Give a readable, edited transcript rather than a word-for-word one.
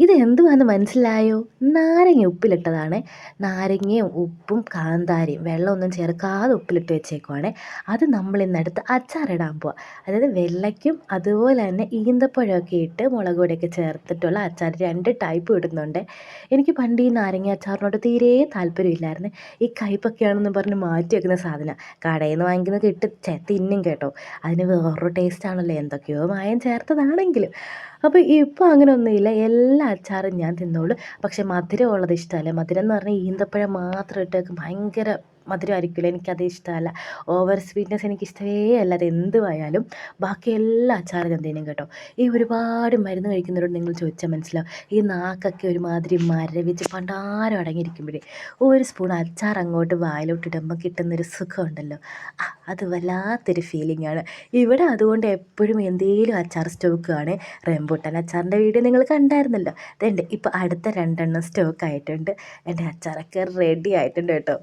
ഇത് എന്തുവാന്ന് മനസ്സിലായോ? നാരങ്ങ ഉപ്പിലിട്ടതാണ്. നാരങ്ങയും ഉപ്പും കാന്താരിയും വെള്ളമൊന്നും ചേർക്കാതെ ഉപ്പിലിട്ട് വെച്ചേക്കുവാണ്. അത് നമ്മളിന്നെടുത്ത് അച്ചാറിടാൻ പോവാ. അതായത് വെള്ളയ്ക്കും അതുപോലെ തന്നെ ഈന്തപ്പഴമൊക്കെ ഇട്ട് മുളക് പൊടിയൊക്കെ ചേർത്തിട്ടുള്ള അച്ചാർ 2 ടൈപ്പും ഇടുന്നുണ്ട്. എനിക്ക് പണ്ട് ഈ നാരങ്ങ അച്ചാറിനോട് തീരെ താല്പര്യമില്ലായിരുന്നു. ഈ കയ്പൊക്കെയാണെന്ന് പറഞ്ഞ് മാറ്റി വെക്കുന്ന സാധനമാണ്. കടയിൽ നിന്ന് വാങ്ങിക്കുന്നത് തിന്നും കേട്ടോ. അതിന് വേറൊരു ടേസ്റ്റാണല്ലോ, എന്തൊക്കെയോ മായം ചേർത്തതാണെങ്കിലും. അപ്പോൾ ഇപ്പോൾ അങ്ങനെയൊന്നുമില്ല, എല്ലാ അച്ചാറും ഞാൻ തിന്നോളും. പക്ഷേ മധുരമുള്ളത് ഇഷ്ടമല്ല. മധുരം എന്ന് പറഞ്ഞാൽ ഈന്തപ്പഴം മാത്രം ഇട്ട് ഭയങ്കര മധുരമായിരിക്കില്ല, എനിക്കത് ഇഷ്ടമല്ല. ഓവർ സ്വീറ്റ്നെസ് എനിക്കിഷ്ടമേ അല്ല. അത് എന്തുമായാലും ബാക്കി എല്ലാ അച്ചാറും ഞാൻ തിന്നും കേട്ടോ. ഈ ഒരുപാട് മരുന്ന് കഴിക്കുന്നവരോട് നിങ്ങൾ ചോദിച്ചാൽ മനസ്സിലാവും. ഈ നാക്കൊക്കെ ഒരുമാതിരി മരവിച്ച് പണ്ടാരം അടങ്ങിയിരിക്കുമ്പോഴേ ഒരു സ്പൂൺ അച്ചാർ അങ്ങോട്ട് വായിലോട്ടിടുമ്പോൾ കിട്ടുന്നൊരു സുഖമുണ്ടല്ലോ, അത് വല്ലാത്തൊരു ഫീലിംഗാണ്. ഇവിടെ അതുകൊണ്ട് എപ്പോഴും എന്തെങ്കിലും അച്ചാർ സ്റ്റോക്കാണ്. റംബൂട്ടാൻ അച്ചാറിൻ്റെ വീഡിയോ നിങ്ങൾ കണ്ടായിരുന്നല്ലോ. അതുണ്ട് ഇപ്പോൾ അടുത്ത 2 സ്റ്റോക്ക് ആയിട്ടുണ്ട്. എൻ്റെ അച്ചാറൊക്കെ റെഡി ആയിട്ടുണ്ട് കേട്ടോ.